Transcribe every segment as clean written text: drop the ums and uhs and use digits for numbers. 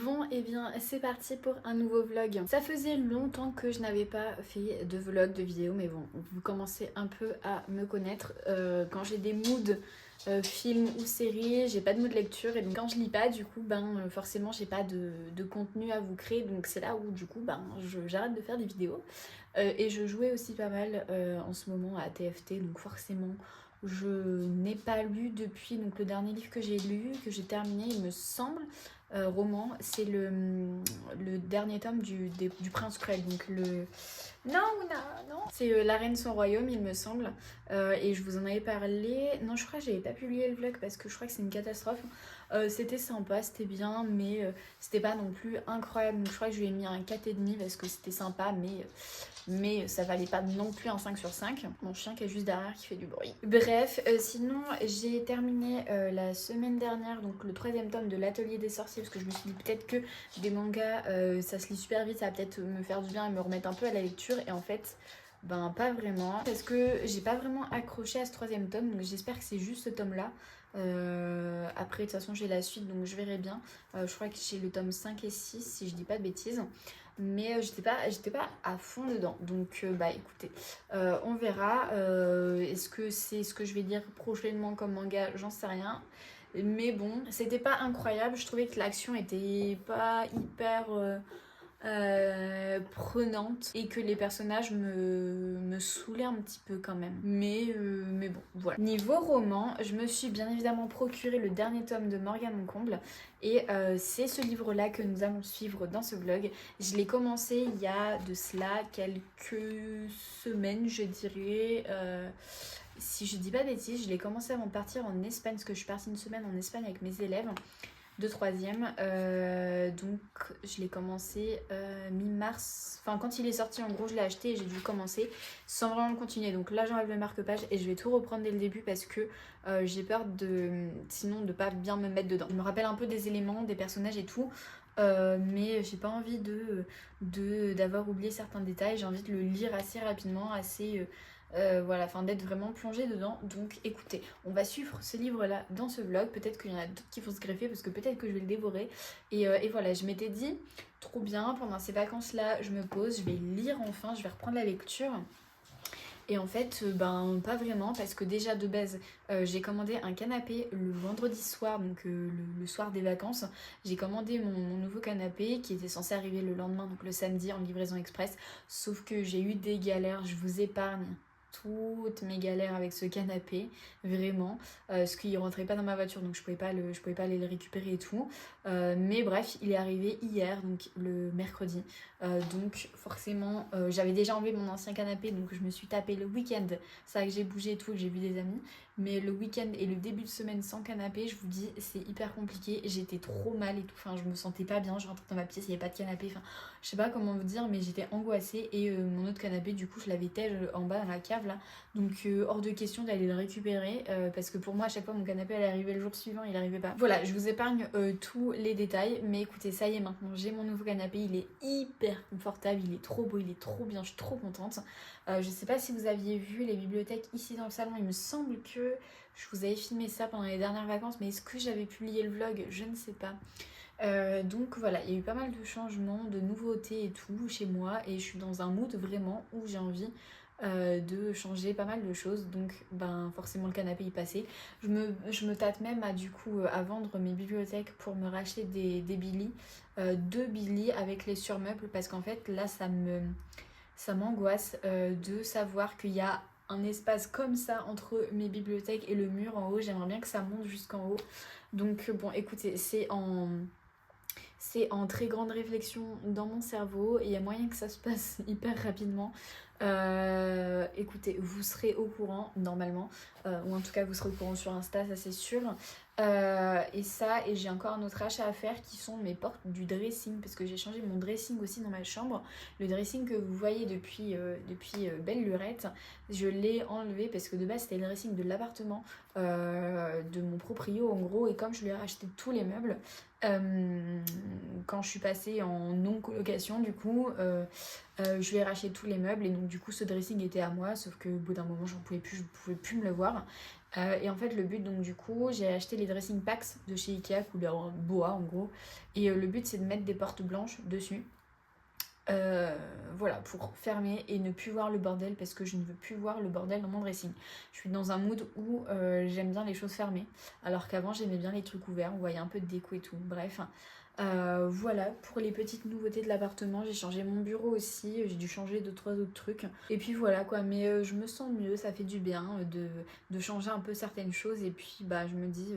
Bon et bien c'est parti pour un nouveau vlog. Ça faisait longtemps que je n'avais pas fait de vlog, de vidéo, mais bon, vous commencez un peu à me connaître. Quand j'ai des moods films ou séries, j'ai pas de mood lecture et donc quand je lis pas du coup forcément j'ai pas de contenu à vous créer, donc c'est là où du coup j'arrête de faire des vidéos. Et je jouais aussi pas mal en ce moment à TFT, donc forcément je n'ai pas lu depuis donc le dernier livre que j'ai lu, que j'ai terminé il me semble, roman, c'est le dernier tome du Prince Cruel, donc le... Non, non, c'est La Reine son royaume il me semble, et je vous en avais parlé, non je crois que j'avais pas publié le vlog parce que je crois que c'est une catastrophe. C'était sympa, c'était bien, mais c'était pas non plus incroyable, donc je crois que je lui ai mis un 4,5 parce que c'était sympa, mais ça valait pas non plus un 5 sur 5. Mon chien qui est juste derrière qui fait du bruit. Bref, sinon j'ai terminé la semaine dernière donc le 3e tome de l'Atelier des sorciers, parce que je me suis dit peut-être que des mangas ça se lit super vite, ça va peut-être me faire du bien et me remettre un peu à la lecture, et en fait pas vraiment, parce que j'ai pas vraiment accroché à ce 3e tome, donc j'espère que c'est juste ce tome là. Après de toute façon j'ai la suite donc je verrai bien. Je crois que j'ai le tome 5 et 6 si je dis pas de bêtises, mais j'étais pas à fond dedans, donc écoutez, on verra. Est-ce que c'est ce que je vais dire prochainement comme manga, j'en sais rien, mais bon, c'était pas incroyable, je trouvais que l'action était pas hyper prenante et que les personnages me saoulaient un petit peu quand même, mais bon voilà. Niveau roman, je me suis bien évidemment procuré le dernier tome de Morgane Moncomble, et c'est ce livre là que nous allons suivre dans ce vlog. Je l'ai commencé il y a de cela quelques semaines je dirais, si je dis pas de bêtises, je l'ai commencé avant de partir en Espagne, parce que je suis partie une semaine en Espagne avec mes élèves de 3e, donc je l'ai commencé mi-mars, enfin quand il est sorti en gros je l'ai acheté et j'ai dû commencer sans vraiment le continuer, donc là j'enlève le marque-page et je vais tout reprendre dès le début parce que j'ai peur sinon de pas bien me mettre dedans. Il me rappelle un peu des éléments, des personnages et tout, mais j'ai pas envie d'avoir oublié certains détails, j'ai envie de le lire assez rapidement, assez... voilà, enfin d'être vraiment plongée dedans. Donc écoutez, on va suivre ce livre là dans ce vlog, peut-être qu'il y en a d'autres qui vont se greffer parce que peut-être que je vais le dévorer, et voilà, je m'étais dit trop bien, pendant ces vacances là je me pose, je vais lire enfin, je vais reprendre la lecture. Et en fait, pas vraiment, parce que déjà de base, j'ai commandé un canapé le vendredi soir, donc le soir des vacances. J'ai commandé mon nouveau canapé qui était censé arriver le lendemain, donc le samedi en livraison express. Sauf que j'ai eu des galères, je vous épargne toutes mes galères avec ce canapé, vraiment, parce qu'il rentrait pas dans ma voiture, donc je pouvais pas aller le récupérer et tout. Mais bref, il est arrivé hier, donc le mercredi. Donc forcément j'avais déjà enlevé mon ancien canapé, donc je me suis tapé le week-end, c'est vrai que j'ai bougé et tout, que j'ai vu des amis, mais le week-end et le début de semaine sans canapé, je vous dis c'est hyper compliqué, j'étais trop mal et tout, enfin je me sentais pas bien, je rentrais dans ma pièce, il n'y avait pas de canapé, enfin je sais pas comment vous dire, mais j'étais angoissée, et mon autre canapé du coup je l'avais tège en bas dans la cave là, donc hors de question d'aller le récupérer, parce que pour moi à chaque fois mon canapé allait arriver le jour suivant, il arrivait pas. Voilà, je vous épargne tous les détails, mais écoutez, ça y est, maintenant j'ai mon nouveau canapé, il est hyper confortable, il est trop beau, il est trop bien, je suis trop contente. Je sais pas si vous aviez vu les bibliothèques ici dans le salon, il me semble que je vous avais filmé ça pendant les dernières vacances, mais est-ce que j'avais publié le vlog? Je ne sais pas. Donc voilà, il y a eu pas mal de changements, de nouveautés et tout chez moi, et je suis dans un mood vraiment où j'ai envie de changer pas mal de choses, donc forcément le canapé y passait. Je me tâte même à vendre mes bibliothèques pour me racheter des Billy, 2 Billy avec les surmeubles, parce qu'en fait là ça m'angoisse de savoir qu'il y a un espace comme ça entre mes bibliothèques et le mur en haut. J'aimerais bien que ça monte jusqu'en haut, donc bon écoutez, c'est en très grande réflexion dans mon cerveau, et il y a moyen que ça se passe hyper rapidement. Écoutez, vous serez au courant normalement, ou en tout cas vous serez au courant sur Insta, ça c'est sûr. Et j'ai encore un autre achat à faire qui sont mes portes du dressing, parce que j'ai changé mon dressing aussi dans ma chambre. Le dressing que vous voyez depuis belle lurette, je l'ai enlevé parce que de base c'était le dressing de l'appartement de mon proprio en gros, et comme je lui ai racheté tous les meubles quand je suis passée en non-colocation, du coup je lui ai racheté tous les meubles, et donc du coup ce dressing était à moi, sauf que au bout d'un moment j'en pouvais plus, je pouvais plus me le voir, Et en fait le but donc du coup j'ai acheté les dressing packs de chez Ikea couleur bois en gros. Et le but c'est de mettre des portes blanches dessus. Voilà, pour fermer et ne plus voir le bordel parce que je ne veux plus voir le bordel dans mon dressing. Je suis dans un mood où j'aime bien les choses fermées alors qu'avant j'aimais bien les trucs ouverts, vous voyez un peu de déco et tout, bref. Voilà pour les petites nouveautés de l'appartement. J'ai changé mon bureau aussi, j'ai dû changer 2-3 autres trucs et puis voilà quoi, mais je me sens mieux, ça fait du bien de changer un peu certaines choses et puis bah je me dis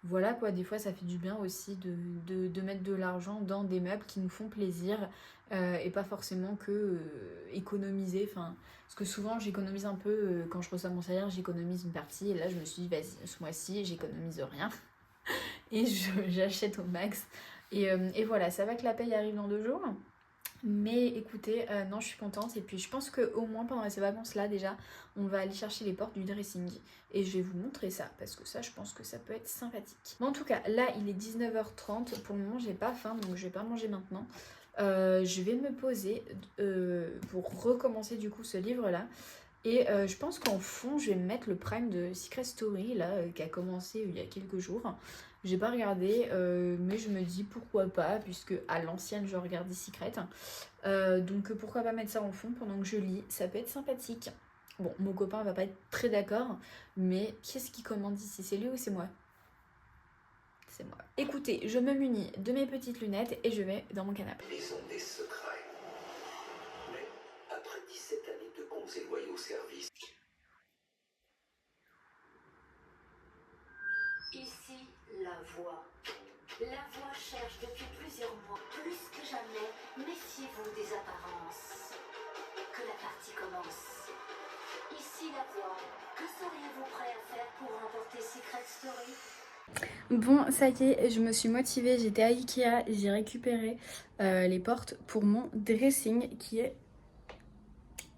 voilà quoi, des fois ça fait du bien aussi de mettre de l'argent dans des meubles qui nous font plaisir et pas forcément que économiser, enfin parce que souvent j'économise un peu quand je reçois mon salaire, j'économise une partie et là je me suis dit vas-y ce mois-ci j'économise rien et j'achète au max et voilà, ça va que la paye arrive dans 2 jours. Mais écoutez, non, je suis contente. Et puis je pense qu'au moins pendant ces vacances-là, déjà, on va aller chercher les portes du dressing. Et je vais vous montrer ça, parce que ça, je pense que ça peut être sympathique. Mais en tout cas, là, il est 19h30. Pour le moment, j'ai pas faim, donc je vais pas manger maintenant. Je vais me poser pour recommencer du coup ce livre-là. Et je pense qu'en fond, je vais me mettre le prime de Secret Story, là, qui a commencé il y a quelques jours. J'ai pas regardé, mais je me dis pourquoi pas, puisque à l'ancienne, je regardais Secret. Donc pourquoi pas mettre ça en fond pendant que je lis, ça peut être sympathique. Bon, mon copain va pas être très d'accord, mais qu'est-ce qui commande ici? C'est lui ou c'est moi? C'est moi. Écoutez, je me munis de mes petites lunettes et je vais dans mon canapé. Ils ont des secrets. Mais après 17 années de bons et loyaux services. Ici, la voix. La voix cherche depuis plusieurs mois, plus que jamais, méfiez-vous des apparences. Que la partie commence. Ici, la voix. Que seriez-vous prêt à faire pour remporter Secret Story? Bon, ça y est, je me suis motivée, j'étais à Ikea, j'ai récupéré les portes pour mon dressing qui est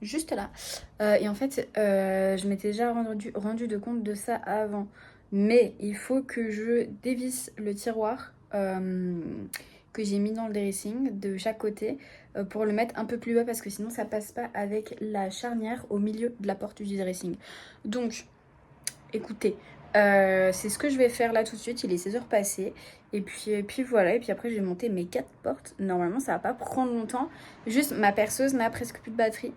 juste là. Et en fait, je m'étais déjà rendu de compte de ça avant. Mais il faut que je dévisse le tiroir que j'ai mis dans le dressing de chaque côté pour le mettre un peu plus bas parce que sinon ça passe pas avec la charnière au milieu de la porte du dressing. Donc, écoutez, c'est ce que je vais faire là tout de suite. Il est 16h passées. Et puis voilà. Et puis après, je vais monter mes 4 portes. Normalement, ça va pas prendre longtemps. Juste, ma perceuse n'a presque plus de batterie.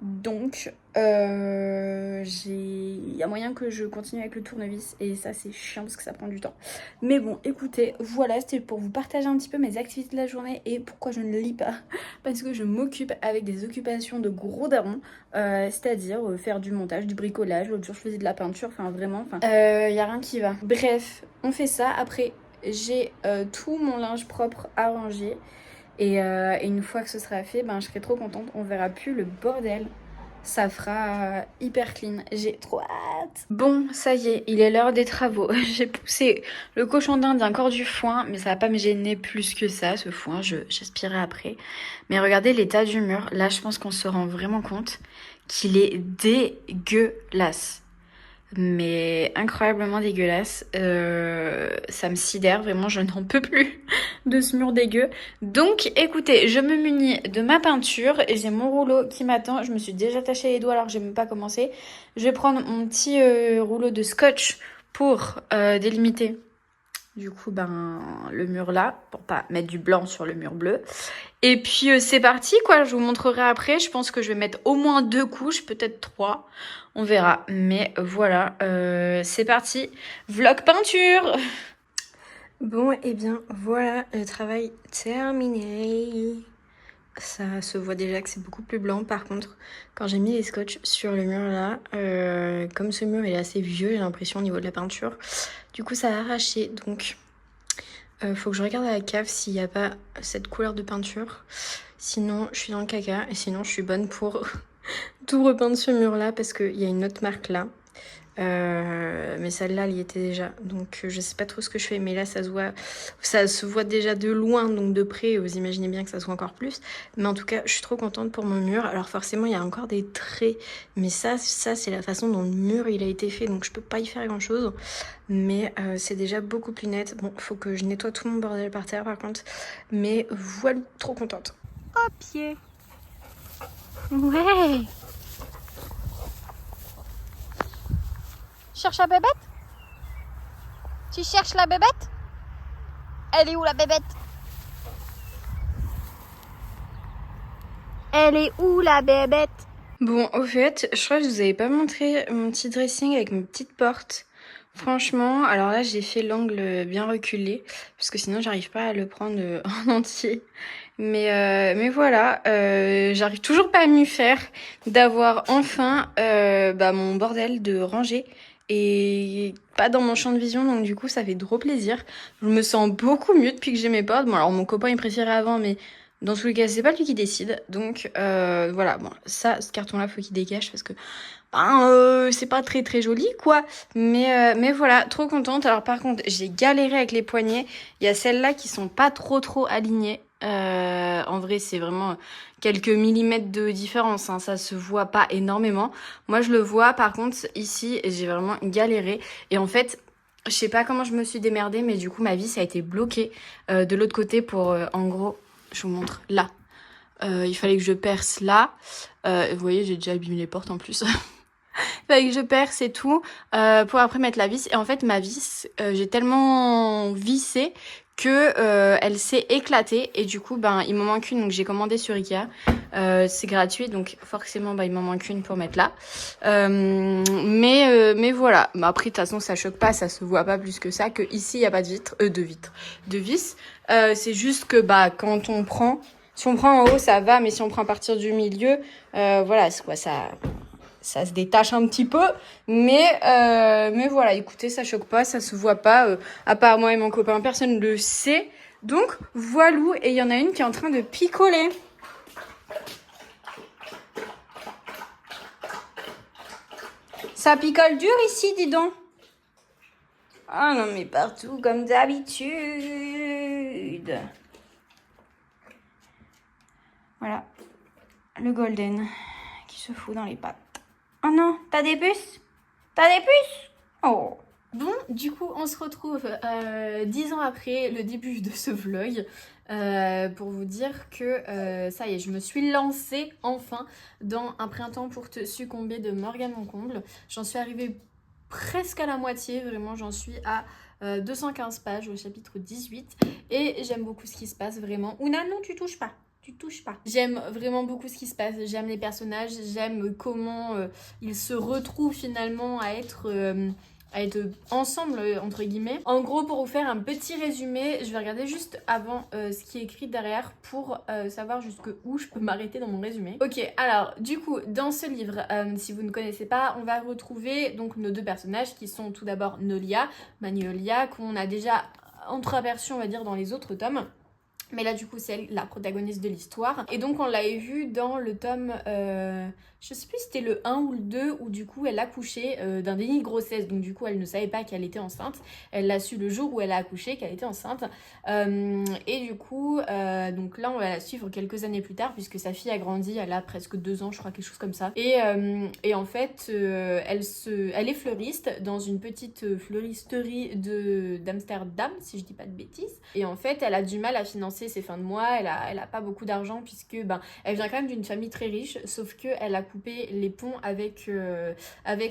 Donc, il y a moyen que je continue avec le tournevis. Et ça, c'est chiant parce que ça prend du temps. Mais bon, écoutez, voilà. C'était pour vous partager un petit peu mes activités de la journée et pourquoi je ne lis pas. Parce que je m'occupe avec des occupations de gros darons. C'est-à-dire faire du montage, du bricolage. L'autre jour, je faisais de la peinture. Enfin, vraiment. Il n'y a rien qui va. Bref, on fait ça. Après, j'ai tout mon linge propre à ranger. Et une fois que ce sera fait, ben, je serai trop contente. On verra plus le bordel. Ça fera hyper clean. J'ai trop hâte. Bon, ça y est, il est l'heure des travaux. J'ai poussé le cochon d'Inde encore du foin, mais ça va pas me gêner plus que ça, ce foin. J'aspirerai après. Mais regardez l'état du mur. Là, je pense qu'on se rend vraiment compte qu'il est dégueulasse. Mais incroyablement dégueulasse. Ça me sidère, vraiment, je n'en peux plus de ce mur dégueu. Donc écoutez, je me munis de ma peinture et j'ai mon rouleau qui m'attend. Je me suis déjà taché les doigts alors que j'ai même pas commencé. Je vais prendre mon petit rouleau de scotch pour délimiter du coup le mur là, pour pas mettre du blanc sur le mur bleu. Et puis c'est parti quoi, je vous montrerai après. Je pense que je vais mettre au moins 2 couches, peut-être 3. On verra. Mais voilà, c'est parti. Vlog peinture. Bon, et bien voilà, le travail terminé. Ça se voit déjà que c'est beaucoup plus blanc. Par contre, quand j'ai mis les scotch sur le mur là, comme ce mur est assez vieux, j'ai l'impression au niveau de la peinture, du coup ça a arraché. Donc faut que je regarde à la cave s'il n'y a pas cette couleur de peinture. Sinon je suis dans le caca et sinon je suis bonne pour tout repeindre ce mur là parce qu'il y a une autre marque là. Mais celle-là elle y était déjà, donc je sais pas trop ce que je fais, mais là ça se voit déjà de loin, donc de près vous imaginez bien que ça se voit encore plus. Mais en tout cas je suis trop contente pour mon mur. Alors forcément il y a encore des traits, mais ça c'est la façon dont le mur il a été fait, donc je peux pas y faire grand chose, mais c'est déjà beaucoup plus net. Bon, faut que je nettoie tout mon bordel par terre par contre, mais voilà, trop contente. Au pied. Ouais. cherches la bébête? Tu cherches la bébête? Elle est où la bébête? Elle est où la bébête? Bon, au fait, je crois que je vous avais pas montré mon petit dressing avec mes petites portes. Franchement, alors là, j'ai fait l'angle bien reculé, parce que sinon, j'arrive pas à le prendre en entier. Mais voilà, j'arrive toujours pas à m'y faire d'avoir enfin mon bordel de rangée et pas dans mon champ de vision, donc du coup, ça fait trop plaisir. Je me sens beaucoup mieux depuis que j'ai mes portes. Bon, alors mon copain, il préférait avant, mais dans tous les cas, c'est pas lui qui décide. Donc voilà, bon, ça, ce carton-là, faut qu'il dégage parce que c'est pas très très joli quoi. Mais voilà, trop contente. Alors par contre, j'ai galéré avec les poignets. Il y a celles-là qui sont pas trop alignées. En vrai, c'est vraiment quelques millimètres de différence, hein. Ça se voit pas énormément. Moi, je le vois. Par contre, ici, j'ai vraiment galéré. Et en fait, je sais pas comment je me suis démerdée, mais du coup, ma vis a été bloquée de l'autre côté pour, en gros, je vous montre là. Il fallait que je perce là. Vous voyez, j'ai déjà abîmé les portes en plus. Il fallait que je perce et tout pour après mettre la vis. Et en fait, ma vis, j'ai tellement vissé que elle s'est éclatée. Et du coup, il m'en manque une. Donc, j'ai commandé sur Ikea. C'est gratuit. Donc, forcément, il m'en manque une pour mettre là. Mais voilà. Après, de toute façon, ça choque pas. Ça se voit pas plus que ça. Que ici, il n'y a pas de vis. C'est juste que quand on prend... Si on prend en haut, ça va, mais si on prend à partir du milieu, voilà, c'est quoi, ça se détache un petit peu. Mais voilà, écoutez, ça choque pas, ça se voit pas. À part moi et mon copain, personne ne le sait. Donc, voilou. Et il y en a une qui est en train de picoler. Ça picole dur ici, dis donc. Ah non, mais partout, comme d'habitude. Voilà, le golden qui se fout dans les pattes. Oh non, t'as des puces? T'as des puces? Oh. Bon, du coup, on se retrouve 10 ans après le début de ce vlog pour vous dire que ça y est, je me suis lancée enfin dans Un printemps pour te succomber de Morgane Moncomble. J'en suis arrivée presque à la moitié, vraiment, j'en suis à 215 pages au chapitre 18 et j'aime beaucoup ce qui se passe, vraiment. Ouna, non, tu touches pas. Tu touches pas. J'aime vraiment beaucoup ce qui se passe, j'aime les personnages, j'aime comment ils se retrouvent finalement à être ensemble, entre guillemets. En gros, pour vous faire un petit résumé, je vais regarder juste avant ce qui est écrit derrière pour savoir jusqu'où je peux m'arrêter dans mon résumé. Ok, alors du coup, dans ce livre, si vous ne connaissez pas, on va retrouver donc nos deux personnages qui sont tout d'abord Nolia, Magnolia, qu'on a déjà entreaperçu, on va dire, dans les autres tomes. Mais là, du coup, c'est elle, la protagoniste de l'histoire. Et donc, on l'avait vue dans le tome... je sais plus si c'était le 1 ou le 2, où du coup, elle a accouché d'un déni de grossesse. Donc, du coup, elle ne savait pas qu'elle était enceinte. Elle l'a su le jour où elle a accouché, qu'elle était enceinte. Et du coup, donc là, on va la suivre quelques années plus tard, puisque sa fille a grandi. Elle a presque 2 ans, je crois, quelque chose comme ça. Et en fait, elle est fleuriste dans une petite fleuristerie d'Amsterdam, si je dis pas de bêtises. Et en fait, elle a du mal à financer ses fins de mois, elle a pas beaucoup d'argent puisque elle vient quand même d'une famille très riche, sauf que elle a coupé les ponts avec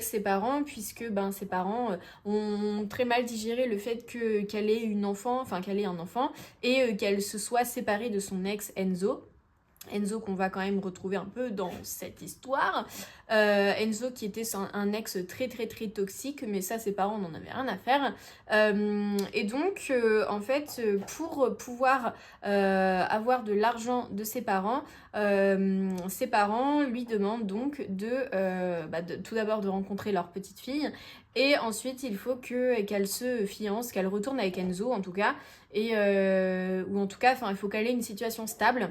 ses parents puisque ses parents ont très mal digéré le fait qu'elle ait un enfant et qu'elle se soit séparée de son ex Enzo qu'on va quand même retrouver un peu dans cette histoire. Enzo qui était un ex très toxique, mais ça ses parents n'en avaient rien à faire. Et donc en fait pour pouvoir avoir de l'argent de ses parents lui demandent donc de tout d'abord de rencontrer leur petite fille et ensuite il faut qu'elle se fiance, qu'elle retourne avec Enzo en tout cas, et ou en tout cas il faut qu'elle ait une situation stable.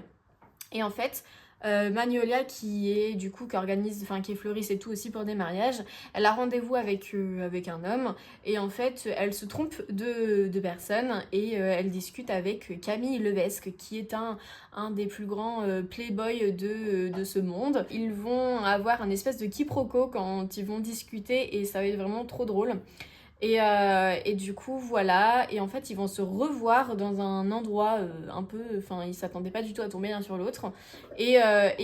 Et en fait, Magnolia qui est qui est fleuriste et tout aussi pour des mariages, elle a rendez-vous avec un homme et en fait elle se trompe de personne et elle discute avec Camille Levesque qui est un des plus grands playboys de ce monde. Ils vont avoir un espèce de quiproquo quand ils vont discuter et ça va être vraiment trop drôle. Et du coup voilà, et en fait ils vont se revoir dans un endroit un peu, enfin ils s'attendaient pas du tout à tomber l'un sur l'autre, et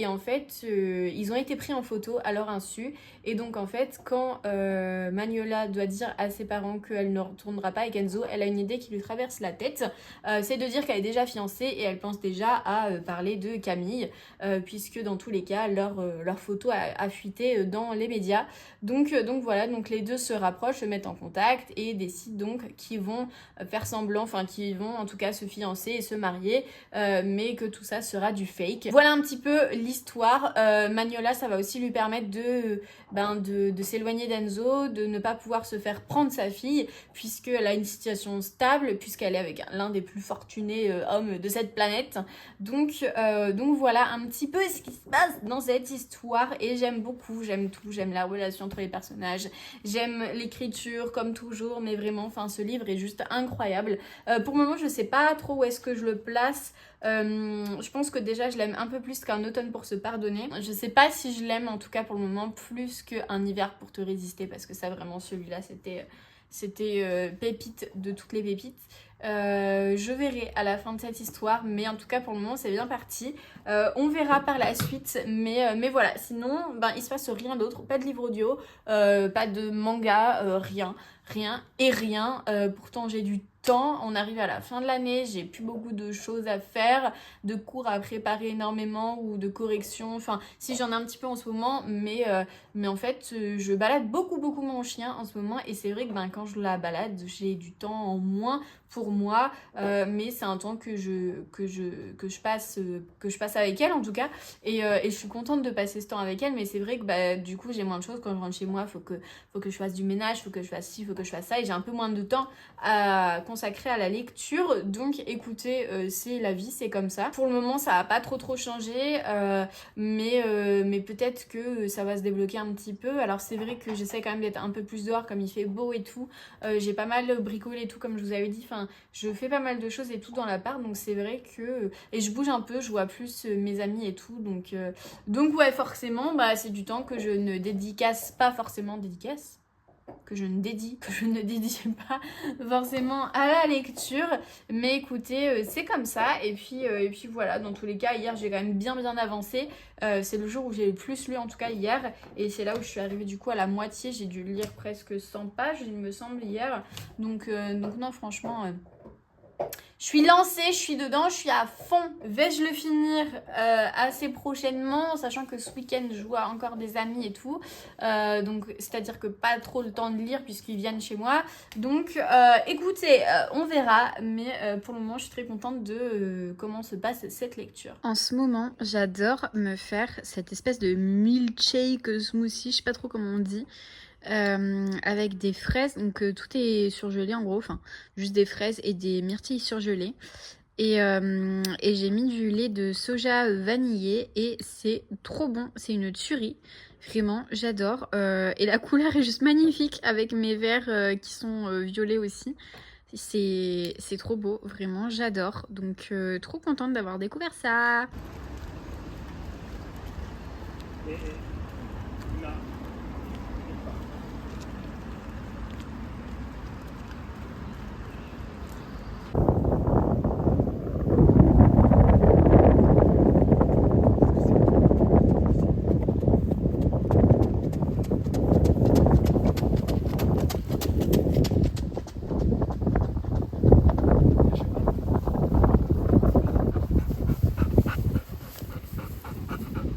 en fait ils ont été pris en photo à leur insu, et donc en fait quand Magnola doit dire à ses parents qu'elle ne retournera pas avec Enzo, elle a une idée qui lui traverse la tête, c'est de dire qu'elle est déjà fiancée, et elle pense déjà à parler de Camille, puisque dans tous les cas leur photo a fuité dans les médias. Donc voilà, donc les deux se rapprochent, se mettent en contact et décident donc qu'ils vont faire semblant, enfin qu'ils vont en tout cas se fiancer et se marier, mais que tout ça sera du fake. Voilà un petit peu l'histoire. Magnola, ça va aussi lui permettre de s'éloigner d'Enzo, de ne pas pouvoir se faire prendre sa fille, puisqu'elle a une situation stable, puisqu'elle est avec l'un des plus fortunés hommes de cette planète. Donc voilà un petit peu ce qui se passe dans cette histoire, et j'aime beaucoup, j'aime tout, j'aime la relation entre les personnages, j'aime l'écriture comme toujours, mais vraiment, enfin ce livre est juste incroyable. Pour le moment, je sais pas trop où est-ce que je le place. Je pense que déjà je l'aime un peu plus qu'un automne pour se pardonner. Je sais pas si je l'aime en tout cas pour le moment plus qu'un hiver pour te résister, parce que ça vraiment celui-là c'était pépite de toutes les pépites. Je verrai à la fin de cette histoire, mais en tout cas pour le moment c'est bien parti. On verra par la suite, mais voilà, sinon il se passe rien d'autre, pas de livre audio, pas de manga, rien. Pourtant j'ai du temps, on arrive à la fin de l'année, j'ai plus beaucoup de choses à faire, de cours à préparer énormément ou de corrections, enfin si j'en ai un petit peu en ce moment, mais en fait je balade beaucoup mon chien en ce moment, et c'est vrai que quand je la balade j'ai du temps en moins pour moi, mais c'est un temps que je passe avec elle en tout cas, et je suis contente de passer ce temps avec elle, mais c'est vrai que du coup j'ai moins de choses quand je rentre chez moi, faut que je fasse du ménage, faut que je fasse ci, faut que je fasse ça, et j'ai un peu moins de temps à consacrer à la lecture. Donc écoutez, c'est la vie, c'est comme ça. Pour le moment ça a pas trop changé, mais peut-être que ça va se débloquer un petit peu. Alors c'est vrai que j'essaie quand même d'être un peu plus dehors comme il fait beau et tout, j'ai pas mal bricolé et tout comme je vous avais dit, enfin je fais pas mal de choses et tout dans l'appart, donc c'est vrai que et je bouge un peu, je vois plus mes amis et tout, donc ouais forcément c'est du temps que je ne dédicace pas forcément que je ne dédie pas forcément à la lecture, mais écoutez c'est comme ça, et puis voilà, dans tous les cas hier j'ai quand même bien avancé, c'est le jour où j'ai le plus lu en tout cas hier, et c'est là où je suis arrivée du coup à la moitié, j'ai dû lire presque 100 pages il me semble hier, donc non franchement je suis lancée, je suis dedans, je suis à fond. Vais-je le finir assez prochainement, sachant que ce week-end je joue à encore des amis et tout, donc c'est-à-dire que pas trop le temps de lire puisqu'ils viennent chez moi, donc écoutez, on verra, mais pour le moment je suis très contente de comment se passe cette lecture. En ce moment, j'adore me faire cette espèce de milkshake smoothie, je sais pas trop comment on dit, avec des fraises, donc tout est surgelé en gros, enfin juste des fraises et des myrtilles surgelées, et j'ai mis du lait de soja vanillé, et c'est trop bon, c'est une tuerie, vraiment j'adore, et la couleur est juste magnifique avec mes verres qui sont violets aussi. C'est trop beau, vraiment j'adore, donc trop contente d'avoir découvert ça.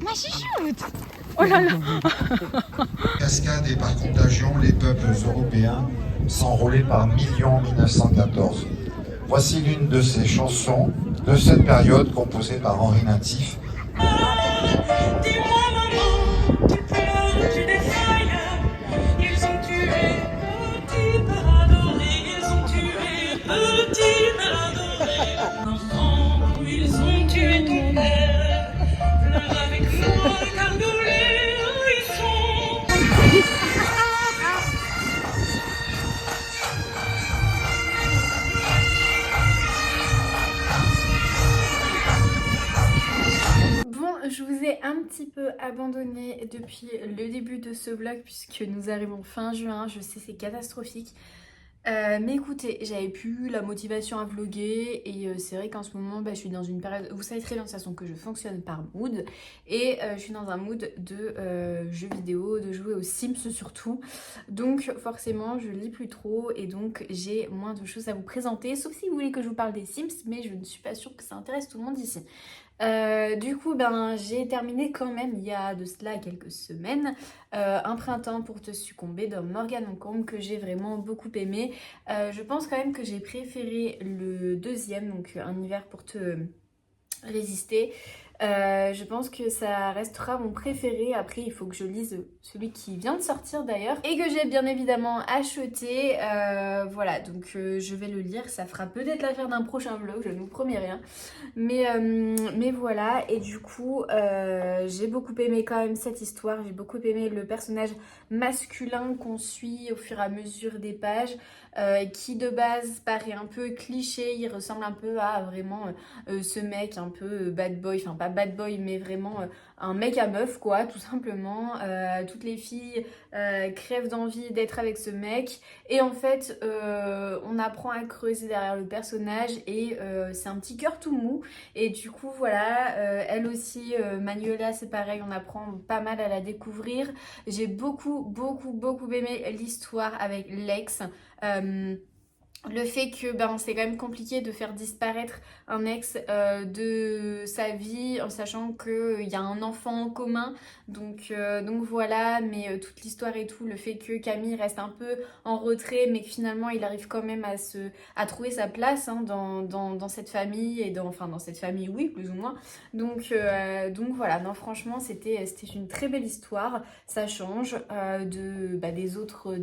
Ma chouchoute! Oh là là! Cascade et par contagion, les peuples européens s'enrôlaient par millions en 1914. Voici l'une de ces chansons de cette période composée par Henri Natif. Dis-moi maman, tu pleures, tu défailles. Ils ont tué petit père adoré, ils ont tué petit père adoré. Enfant, ils ont tué ton père. Pleure avec moi, car nous les haïssons. Je vous ai un petit peu abandonné depuis le début de ce vlog puisque nous arrivons fin juin, je sais c'est catastrophique, Mais écoutez, j'avais plus la motivation à vlogger et c'est vrai qu'en ce moment je suis dans une période, vous savez très bien de toute façon que je fonctionne par mood et je suis dans un mood de jeux vidéo, de jouer aux Sims surtout, donc forcément je lis plus trop et donc j'ai moins de choses à vous présenter, sauf si vous voulez que je vous parle des Sims, mais je ne suis pas sûre que ça intéresse tout le monde ici. Du coup, j'ai terminé quand même il y a de cela quelques semaines un printemps pour te succomber de Morgane Moncombe que j'ai vraiment beaucoup aimé. Je pense quand même que j'ai préféré le deuxième, donc un hiver pour te résister. Je pense que ça restera mon préféré. Après, il faut que je lise celui qui vient de sortir d'ailleurs et que j'ai bien évidemment acheté. Voilà, donc je vais le lire. Ça fera peut-être l'affaire d'un prochain vlog, je ne vous promets rien. Mais voilà, et du coup, j'ai beaucoup aimé quand même cette histoire. J'ai beaucoup aimé le personnage masculin qu'on suit au fur et à mesure des pages. Qui de base paraît un peu cliché, il ressemble un peu à vraiment ce mec un peu bad boy, enfin pas bad boy mais vraiment un mec à meuf quoi, tout simplement. Toutes les filles crèvent d'envie d'être avec ce mec et en fait on apprend à creuser derrière le personnage et c'est un petit cœur tout mou et du coup voilà, elle aussi Manuela c'est pareil, on apprend pas mal à la découvrir. J'ai beaucoup aimé l'histoire avec Lex. Le fait que c'est quand même compliqué de faire disparaître un ex de sa vie en sachant qu'il y a un enfant en commun, donc voilà, mais toute l'histoire et tout, le fait que Camille reste un peu en retrait mais que finalement il arrive quand même à trouver sa place hein, dans cette famille et dans cette famille oui plus ou moins, donc voilà, non franchement c'était une très belle histoire, ça change des autres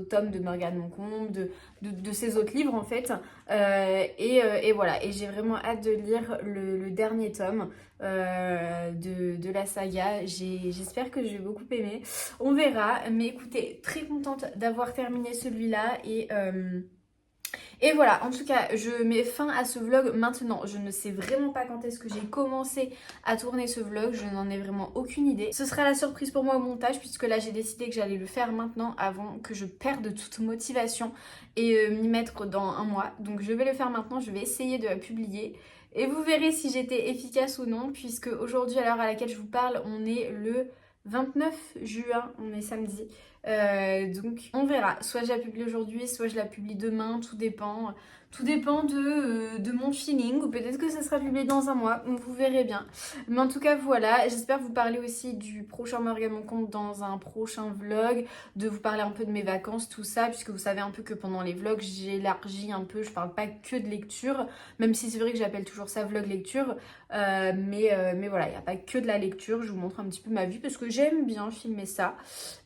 tomes de Morgane Moncombe, de ces autres livres en fait et voilà, et j'ai vraiment hâte de lire le dernier tome de la saga. J'espère que je vais beaucoup aimer, on verra, mais écoutez, très contente d'avoir terminé celui-là et voilà, en tout cas, je mets fin à ce vlog maintenant. Je ne sais vraiment pas quand est-ce que j'ai commencé à tourner ce vlog. Je n'en ai vraiment aucune idée. Ce sera la surprise pour moi au montage puisque là, j'ai décidé que j'allais le faire maintenant avant que je perde toute motivation et m'y mettre dans un mois. Donc, je vais le faire maintenant. Je vais essayer de la publier. Et vous verrez si j'étais efficace ou non puisque aujourd'hui, à l'heure à laquelle je vous parle, on est le 29 juin, on est samedi. Donc on verra, soit je la publie aujourd'hui, soit je la publie demain, tout dépend de mon feeling, ou peut-être que ça sera publié dans un mois, vous verrez bien. Mais en tout cas voilà, j'espère vous parler aussi du prochain Morgane Moncombe dans un prochain vlog, de vous parler un peu de mes vacances, tout ça, puisque vous savez un peu que pendant les vlogs j'élargis un peu, je parle pas que de lecture, même si c'est vrai que j'appelle toujours ça vlog lecture, mais voilà, il n'y a pas que de la lecture, je vous montre un petit peu ma vie parce que j'aime bien filmer ça.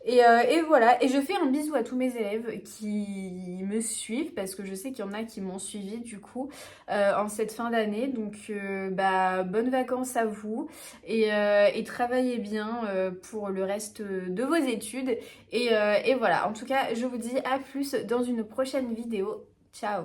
Et voilà, et je fais un bisou à tous mes élèves qui me suivent parce que je sais qu'il y en a qui m'ont suivi du coup en cette fin d'année, donc bonnes vacances à vous et travaillez bien pour le reste de vos études et voilà, en tout cas je vous dis à plus dans une prochaine vidéo, ciao.